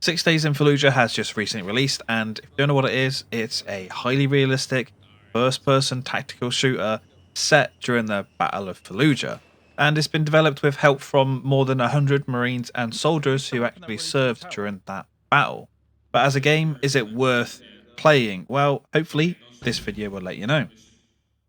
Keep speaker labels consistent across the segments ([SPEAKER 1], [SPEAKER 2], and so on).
[SPEAKER 1] 6 Days in Fallujah has just recently released, and if you don't know what it is, it's a highly realistic first-person tactical shooter set during the Battle of Fallujah, and it's been developed with help from more than 100 Marines and soldiers who actually served during that battle. But as a game, is it worth playing? Well, hopefully this video will let you know.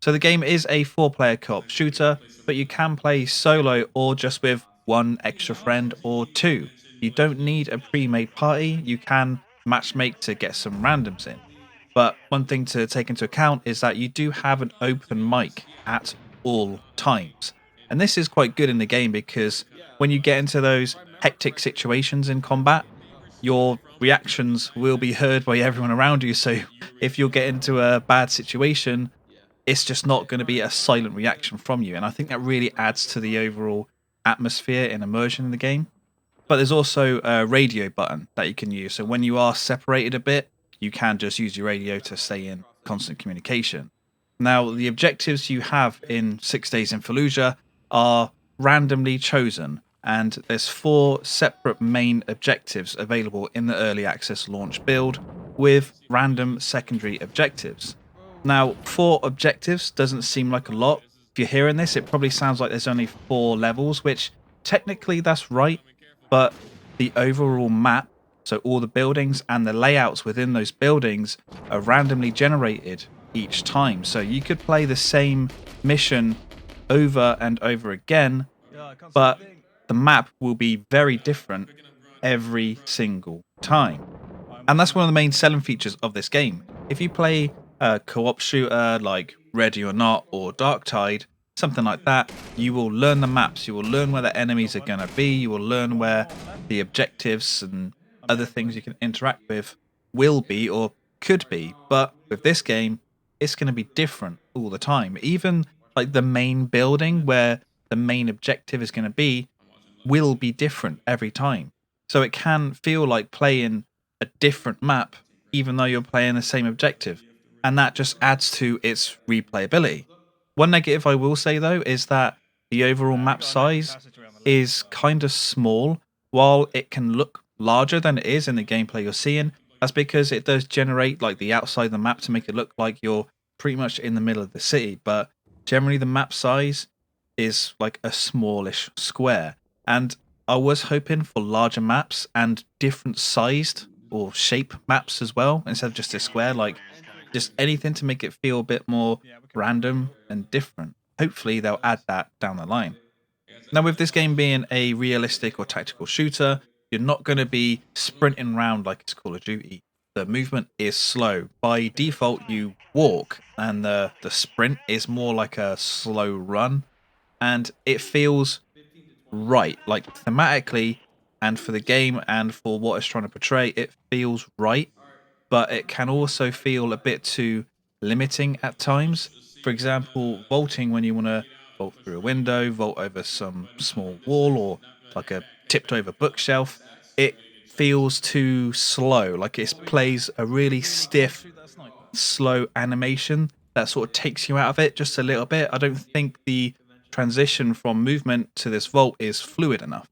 [SPEAKER 1] So the game is a 4-player co-op shooter, but you can play solo or just with one extra friend or two. You don't need a pre-made party, you can matchmake to get some randoms in. But one thing to take into account is that you do have an open mic at all times. And this is quite good in the game because when you get into those hectic situations in combat, your reactions will be heard by everyone around you. So if you'll get into a bad situation, it's just not going to be a silent reaction from you. And I think that really adds to the overall atmosphere and immersion in the game. But there's also a radio button that you can use. So when you are separated a bit, you can just use your radio to stay in constant communication. Now, the objectives you have in 6 Days in Fallujah are randomly chosen, and there's 4 separate main objectives available in the early access launch build with random secondary objectives. Now, 4 objectives doesn't seem like a lot. If you're hearing this, it probably sounds like there's only 4 levels, which technically that's right, but the overall map, so all the buildings and the layouts within those buildings, are randomly generated each time. So you could play the same mission over and over again, but the map will be very different every single time. And that's one of the main selling features of this game. If you play a co-op shooter like Ready or Not or Darktide, something like that, you will learn the maps, you will learn where the enemies are going to be, you will learn where the objectives and other things you can interact with will be or could be. But with this game, it's going to be different all the time. Even like the main building where the main objective is going to be will be different every time. So it can feel like playing a different map even though you're playing the same objective. And that just adds to its replayability. One negative I will say though is that the overall map size is kind of small. While it can look larger than it is in the gameplay you're seeing, that's because it does generate like the outside of the map to make it look like you're pretty much in the middle of the city. But generally the map size is like a smallish square. And I was hoping for larger maps and different sized or shape maps as well, instead of just a square, like just anything to make it feel a bit more random and different. Hopefully they'll add that down the line. Now, with this game being a realistic or tactical shooter, you're not going to be sprinting around like it's Call of Duty. The movement is slow. By default, you walk, and the sprint is more like a slow run, and it feels right. Like thematically, and for the game, and for what it's trying to portray, it feels right, but it can also feel a bit too limiting at times. For example, vaulting when you want to vault through a window, vault over some small wall, or like a tipped over bookshelf, it feels too slow. Like it plays a really stiff, slow animation that sort of takes you out of it just a little bit. I don't think the transition from movement to this vault is fluid enough.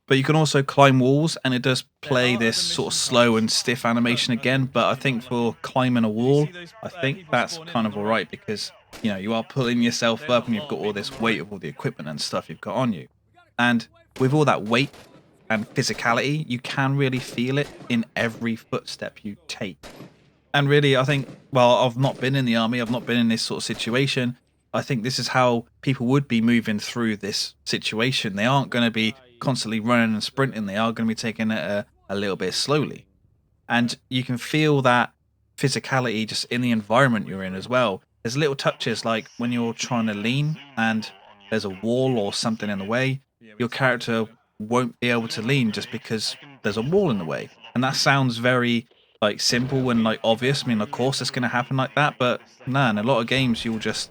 [SPEAKER 1] But you can also climb walls, and it does play this sort of slow and stiff animation again. But I think for climbing a wall, I think that's kind of alright because, you know, you are pulling yourself up and you've got all this weight of all the equipment and stuff you've got on you. And with all that weight and physicality, you can really feel it in every footstep you take. And really, I think, well, I've not been in the army, I've not been in this sort of situation. I think this is how people would be moving through this situation. They aren't going to be constantly running and sprinting, they are going to be taking it a little bit slowly. And you can feel that physicality just in the environment you're in as well. There's little touches like when you're trying to lean and there's a wall or something in the way, your character won't be able to lean just because there's a wall in the way. And that sounds very like simple and like obvious. I mean, of course it's going to happen like that, but no, in a lot of games you'll just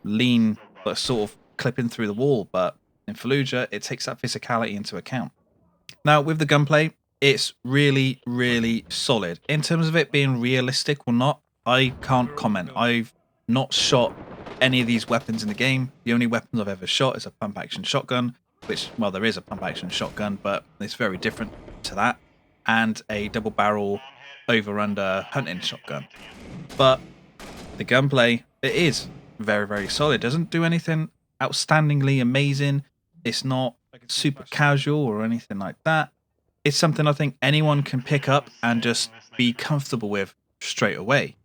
[SPEAKER 1] lean but sort of clipping through the wall. But in Fallujah, it takes that physicality into account. Now, with the gunplay, it's really, really solid. In terms of it being realistic or not, I can't comment. I've not shot any of these weapons in the game. The only weapons I've ever shot is a pump action shotgun, which, well, there is a pump action shotgun, but it's very different to that. and a double barrel over-under hunting shotgun. But the gunplay, it is very, very solid. It doesn't do anything outstandingly amazing. It's not super casual or anything like that. It's something I think anyone can pick up and just be comfortable with straight away.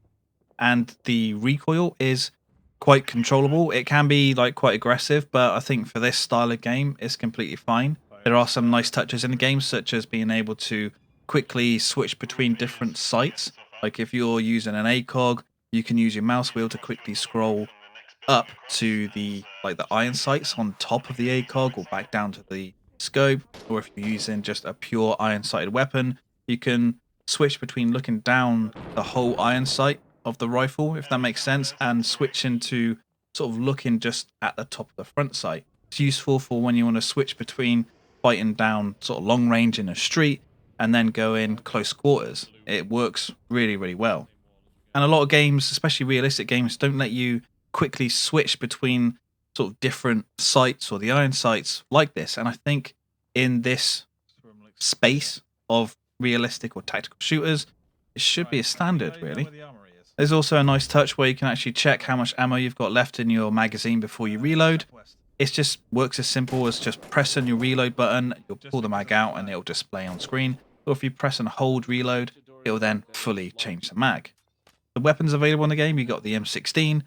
[SPEAKER 1] And the recoil is quite controllable. It can be like quite aggressive, but I think for this style of game, it's completely fine. There are some nice touches in the game, such as being able to quickly switch between different sights. Like if you're using an ACOG, you can use your mouse wheel to quickly scroll up to the iron sights on top of the ACOG or back down to the scope. Or if you're using just a pure iron sighted weapon, you can switch between looking down the whole iron sight of the rifle, if that makes sense, and switch into sort of looking just at the top of the front sight. It's useful for when you want to switch between fighting down sort of long range in a street and then go in close quarters. It works really, really well. And a lot of games, especially realistic games, don't let you quickly switch between sort of different sights or the iron sights like this. And I think in this space of realistic or tactical shooters, it should be a standard, really. There's also a nice touch where you can actually check how much ammo you've got left in your magazine before you reload. It just works as simple as just pressing your reload button, you'll pull the mag out and it'll display on screen. Or if you press and hold reload, it'll then fully change the mag. The weapons available in the game, you got the M16,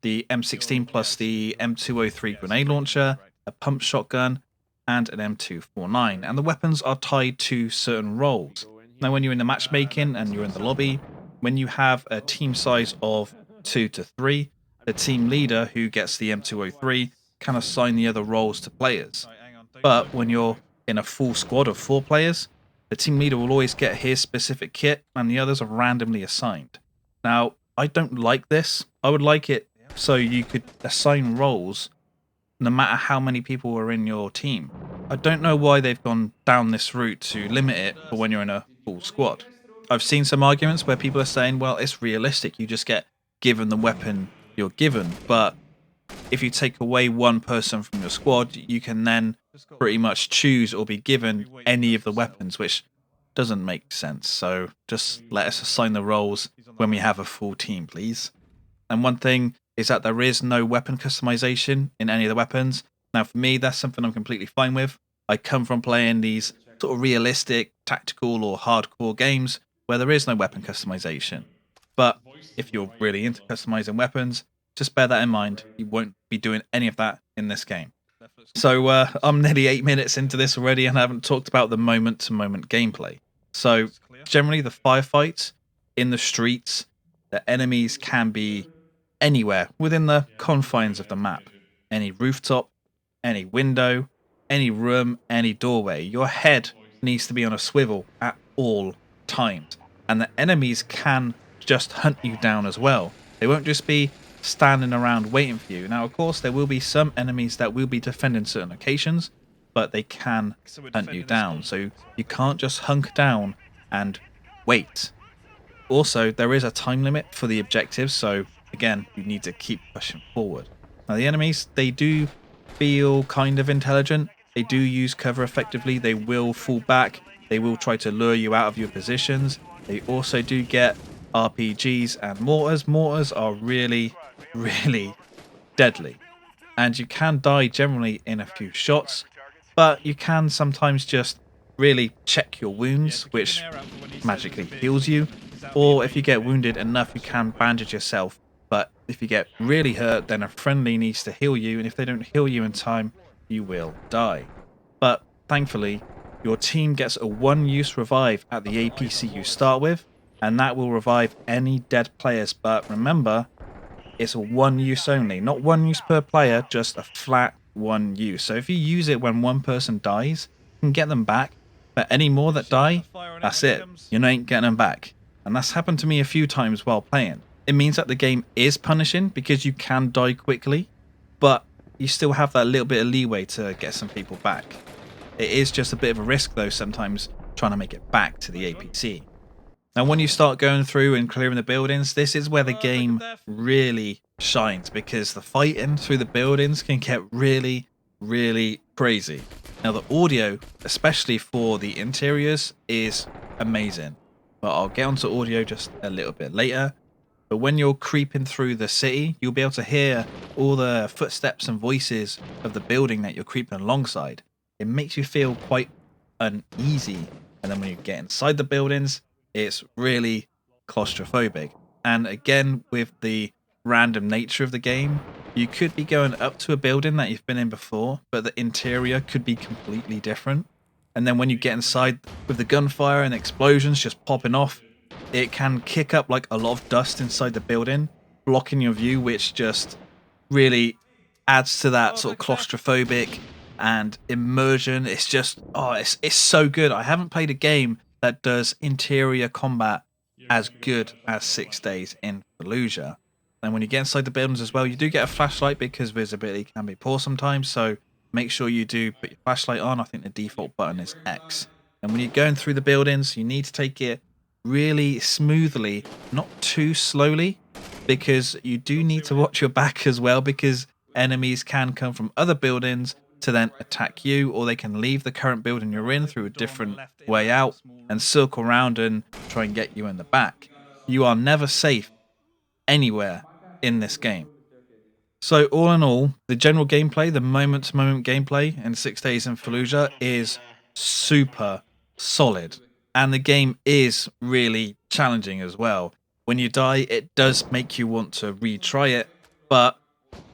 [SPEAKER 1] the M16 plus the M203 grenade launcher, a pump shotgun, and an M249. And the weapons are tied to certain roles. Now when you're in the matchmaking and you're in the lobby, when you have a team size of 2 to 3, the team leader who gets the M203 can assign the other roles to players. But when you're in a full squad of 4 players, the team leader will always get his specific kit and the others are randomly assigned. Now, I don't like this. I would like it so you could assign roles no matter how many people are in your team. I don't know why they've gone down this route to limit it for when you're in a full squad. I've seen some arguments where people are saying, well, it's realistic, you just get given the weapon you're given, but if you take away one person from your squad, you can then pretty much choose or be given any of the weapons, which doesn't make sense. So just let us assign the roles when we have a full team, please. And one thing is that there is no weapon customization in any of the weapons. Now for me, that's something I'm completely fine with. I come from playing these sort of realistic, tactical or hardcore games where there is no weapon customization. But if you're really into customizing weapons, just bear that in mind. You won't be doing any of that in this game. So I'm nearly 8 minutes into this already and I haven't talked about the moment-to-moment gameplay. So generally the firefights in the streets, the enemies can be anywhere within the confines of the map. Any rooftop, any window, any room, any doorway. Your head needs to be on a swivel at all times. And the enemies can just hunt you down as well. They won't just be standing around waiting for you. Now, of course, there will be some enemies that will be defending certain locations, but they can hunt you down. So you can't just hunk down and wait. Also, there is a time limit for the objectives, so again, you need to keep pushing forward. Now, the enemies, they do feel kind of intelligent. They do use cover effectively. They will fall back. They will try to lure you out of your positions. They also do get RPGs and mortars. Mortars are really, really deadly. And you can die generally in a few shots, but you can sometimes just really check your wounds, which magically heals you. Or if you get wounded enough, you can bandage yourself. But if you get really hurt, then a friendly needs to heal you. And if they don't heal you in time, you will die. But thankfully, your team gets a one-use revive at the APC you start with, and that will revive any dead players. But remember, it's a one use only, not one use per player, just a flat one use. So if you use it when one person dies, you can get them back, but any more that die, that's it. You ain't getting them back. And that's happened to me a few times while playing. It means that the game is punishing because you can die quickly, but you still have that little bit of leeway to get some people back. It is just a bit of a risk though sometimes trying to make it back to the APC. Now when you start going through and clearing the buildings, this is where the game really shines, because the fighting through the buildings can get really, really crazy. Now the audio, especially for the interiors, is amazing. But I'll get onto audio just a little bit later. But when you're creeping through the city, you'll be able to hear all the footsteps and voices of the building that you're creeping alongside. It makes you feel quite uneasy. And then when you get inside the buildings, it's really claustrophobic. And again, with the random nature of the game, you could be going up to a building that you've been in before, but the interior could be completely different. And then when you get inside with the gunfire and explosions just popping off, it can kick up like a lot of dust inside the building, blocking your view, which just really adds to that sort of claustrophobic and immersion. It's just, oh, it's so good. I haven't played a game that does interior combat as good as 6 Days in Fallujah. And when you get inside the buildings as well, you do get a flashlight because visibility can be poor sometimes. So make sure you do put your flashlight on. I think the default button is X. And when you're going through the buildings, you need to take it really smoothly, not too slowly, because you do need to watch your back as well, because enemies can come from other buildings to then attack you, or they can leave the current building you're in through a different way out and circle around and try and get you in the back. You are never safe anywhere in this game. So all in all, the general gameplay, the moment-to-moment gameplay in 6 Days in Fallujah is super solid. And the game is really challenging as well. When you die, it does make you want to retry it, but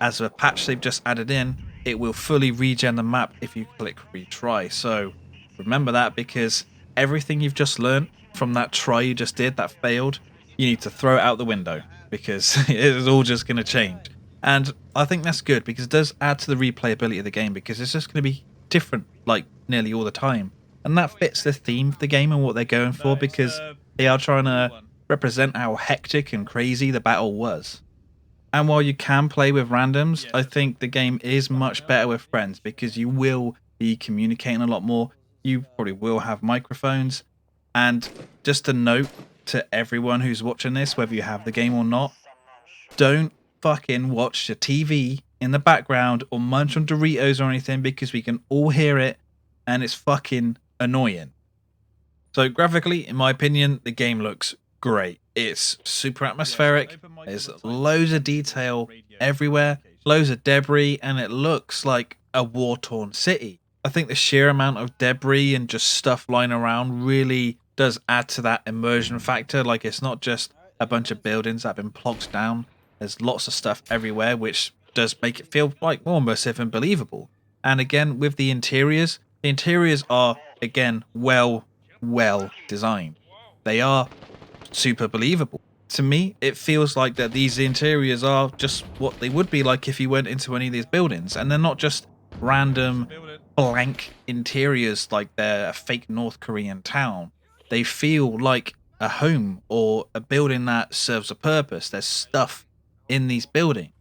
[SPEAKER 1] as a patch they've just added in, it will fully regen the map if you click retry. So remember that, because everything you've just learned from that try you just did that failed, you need to throw it out the window, because it is all just going to change. And I think that's good, because it does add to the replayability of the game, because it's just going to be different like nearly all the time. And that fits the theme of the game and what they're going for, because they are trying to represent how hectic and crazy the battle was. And while you can play with randoms, I think the game is much better with friends, because you will be communicating a lot more. You probably will have microphones. And just a note to everyone who's watching this, whether you have the game or not, don't fucking watch your TV in the background or munch on Doritos or anything, because we can all hear it and it's fucking annoying. So graphically, in my opinion, the game looks great. It's super atmospheric. There's loads of detail everywhere, loads of debris, and it looks like a war-torn city. I think the sheer amount of debris and just stuff lying around really does add to that immersion factor. Like, it's not just a bunch of buildings that have been plonked down. There's lots of stuff everywhere, which does make it feel like more immersive and believable. And again, with the interiors are, again, well designed. They are super believable. To me, it feels like that these interiors are just what they would be like if you went into any of these buildings, and they're not just random blank interiors like they're a fake North Korean town. They feel like a home or a building that serves a purpose. There's stuff in these buildings,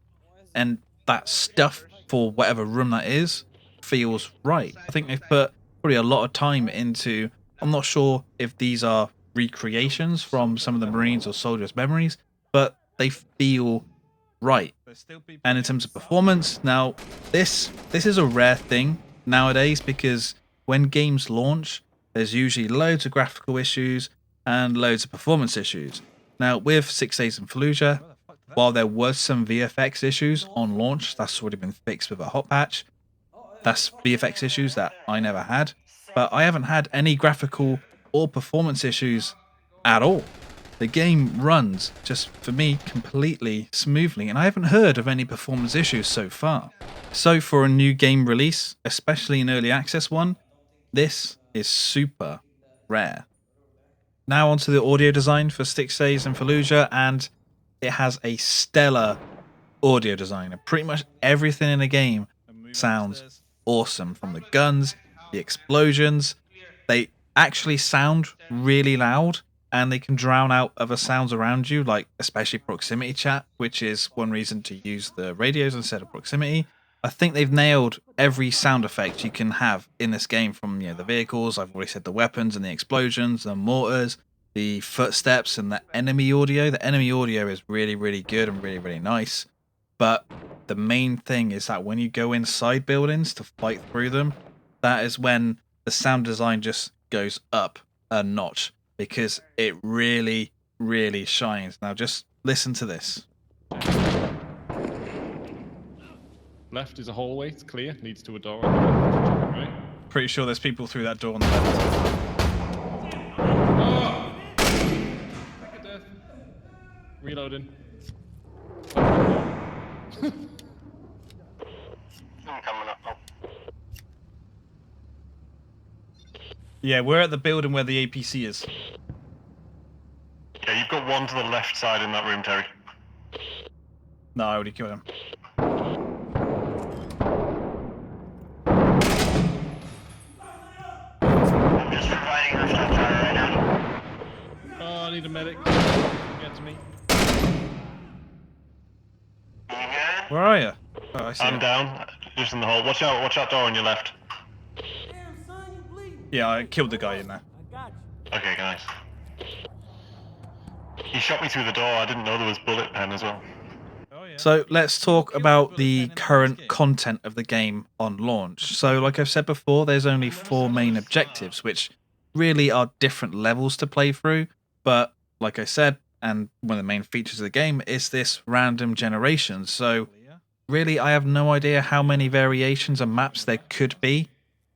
[SPEAKER 1] and that stuff, for whatever room that is, feels right. I think they've put probably a lot of time into, I'm not sure if these are recreations from some of the Marines or soldiers' memories, but they feel right. And in terms of performance, now this is a rare thing nowadays, because when games launch, there's usually loads of graphical issues and loads of performance issues. Now with 6 Days in Fallujah, while there was some VFX issues on launch, that's already been fixed with a hot patch. That's VFX issues that I never had, but I haven't had any graphical or performance issues at all. The game runs, just for me, completely smoothly, and I haven't heard of any performance issues so far. So for a new game release, especially an early access one, this is super rare. Now onto the audio design for 6 Days in Fallujah, and it has a stellar audio design. And pretty much everything in the game sounds awesome, from the guns, the explosions. They actually sound really loud, and they can drown out other sounds around you, like especially proximity chat, which is one reason to use the radios instead of proximity. I think they've nailed every sound effect you can have in this game, from the vehicles, I've already said, the weapons and the explosions, the mortars, the footsteps, and the enemy audio. The enemy audio is really, really good and really, really nice. But the main thing is that when you go inside buildings to fight through them, that is when the sound design just goes up a notch. because it really, really shines. Now just listen to this.
[SPEAKER 2] Left is a hallway, it's clear, leads to a door on the left, right?
[SPEAKER 1] Pretty sure there's people through that door on the left.
[SPEAKER 2] Oh! Back at death. Reloading.
[SPEAKER 3] I'm coming up.
[SPEAKER 1] Yeah, we're at the building where the APC is.
[SPEAKER 3] Yeah, you've got one to the left side in that room, Terry.
[SPEAKER 1] No, I already killed him.
[SPEAKER 3] I'm just providing rooftop fire right now.
[SPEAKER 2] Oh, I need a medic. Get to me.
[SPEAKER 3] You good?
[SPEAKER 1] Where are you? Oh, I see.
[SPEAKER 3] I'm down, just in the hole. Watch out door on your left.
[SPEAKER 1] Yeah, I killed the guy in there.
[SPEAKER 3] Okay, nice. He shot me through the door. I didn't know there was bullet pen as well.
[SPEAKER 1] So let's talk about the current content of the game on launch. So like I've said before, there's only 4 main objectives, which really are different levels to play through. But like I said, and one of the main features of the game is this random generation. So really, I have no idea how many variations of maps there could be.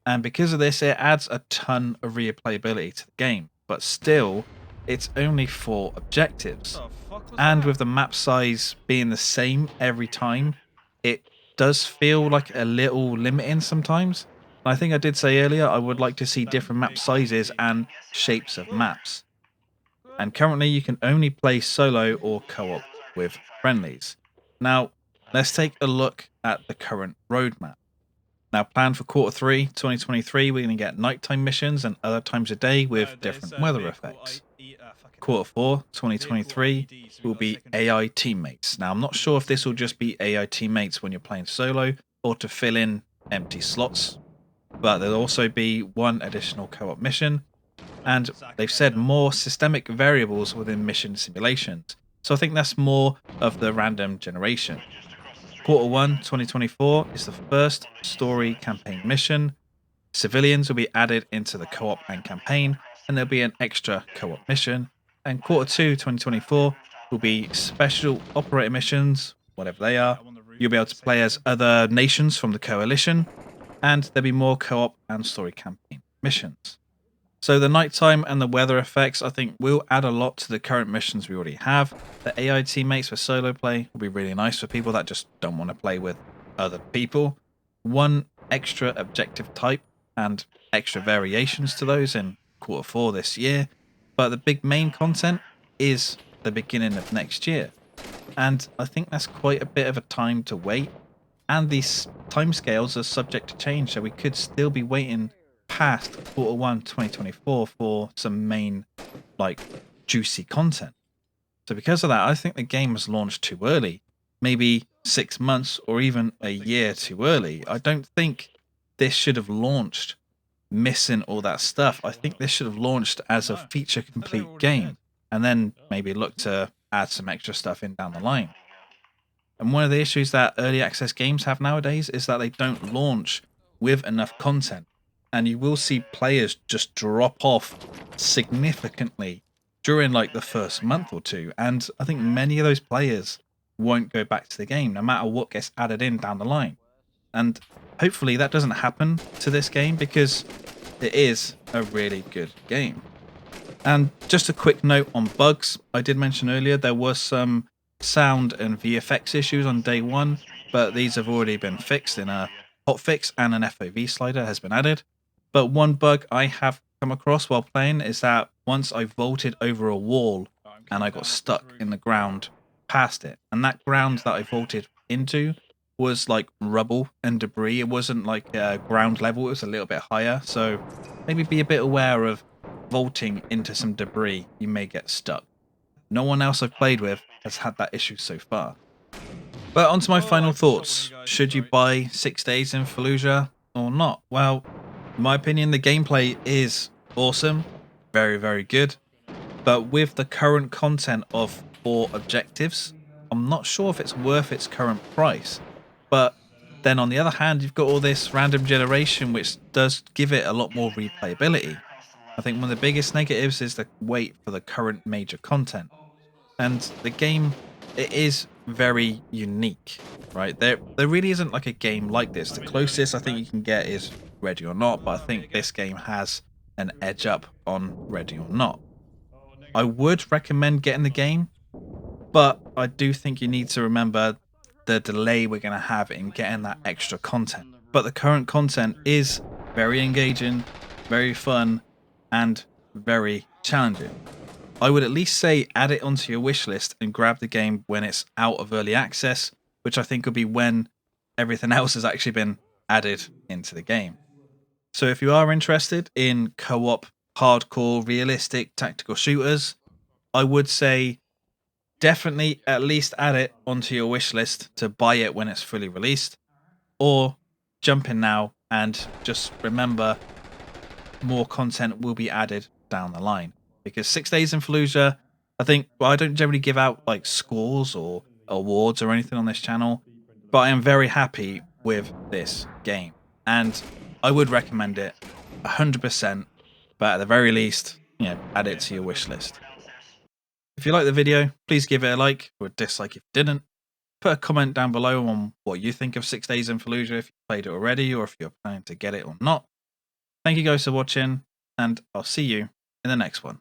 [SPEAKER 1] And because of this, it adds a ton of replayability to the game. But still, it's only 4 objectives. And with the map size being the same every time, it does feel like a little limiting sometimes. I think I did say earlier I would like to see different map sizes and shapes of maps. And currently you can only play solo or co-op with friendlies. Now, let's take a look at the current roadmap. Now, planned for Q3 2023, we're going to get nighttime missions and other times a day with different weather effects. Q4 2023 will be AI teammates. Now, I'm not sure if this will just be AI teammates when you're playing solo or to fill in empty slots, but there'll also be 1 additional co-op mission, and they've said more systemic variables within mission simulations. So I think that's more of the random generation. Q1 2024 is the first story campaign mission. Civilians will be added into the co-op and campaign, and there'll be an extra co-op mission. And Q2 2024 will be special operator missions, whatever they are. You'll be able to play as other nations from the coalition, and there'll be more co-op and story campaign missions. So the nighttime and the weather effects, I think, will add a lot to the current missions we already have. The AI teammates for solo play will be really nice for people that just don't want to play with other people. 1 extra objective type and extra variations to those in Q4 this year. But the big main content is the beginning of next year. And I think that's quite a bit of a time to wait. And these timescales are subject to change, so we could still be waiting past Q1 2024 for some main, juicy content. So because of that, I think the game was launched too early. Maybe 6 months or even a year too early. I don't think this should have launched missing all that stuff. I think this should have launched as a feature complete game and then maybe look to add some extra stuff in down the line. And one of the issues that early access games have nowadays is that they don't launch with enough content. And you will see players just drop off significantly during the first month or 2. And I think many of those players won't go back to the game no matter what gets added in down the line. And hopefully that doesn't happen to this game because it is a really good game. And just a quick note on bugs. I did mention earlier there was some sound and VFX issues on day 1, but these have already been fixed in a hotfix and an FOV slider has been added. But one bug I have come across while playing is that once I vaulted over a wall and I got stuck in the ground past it, and that ground that I vaulted into was rubble and debris. It wasn't ground level, it was a little bit higher. So maybe be a bit aware of vaulting into some debris, you may get stuck. No one else I've played with has had that issue so far. But on to my final thoughts. Should you buy 6 Days in Fallujah or not? Well, in my opinion, the gameplay is awesome, very, very good. But with the current content of 4 objectives, I'm not sure if it's worth its current price. But then on the other hand, you've got all this random generation, which does give it a lot more replayability. I think one of the biggest negatives is the wait for the current major content. And the game, it is very unique, right? There really isn't like a game like this. The closest I think you can get is Ready or Not, but I think this game has an edge up on Ready or Not. I would recommend getting the game, but I do think you need to remember the delay we're going to have in getting that extra content. But the current content is very engaging, very fun, and very challenging. I would at least say add it onto your wish list and grab the game when it's out of early access, which I think will be when everything else has actually been added into the game. So if you are interested in co-op, hardcore, realistic tactical shooters, I would say definitely at least add it onto your wish list to buy it when it's fully released, or jump in now and just remember more content will be added down the line. Because 6 Days in Fallujah, I think, well, I don't generally give out like scores or awards or anything on this channel, but I am very happy with this game and I would recommend it 100%, but at the very least, add it to your wish list. If you like the video, please give it a like or a dislike if you didn't. Put a comment down below on what you think of 6 Days in Fallujah, if you played it already or if you're planning to get it or not. Thank you guys for watching, and I'll see you in the next one.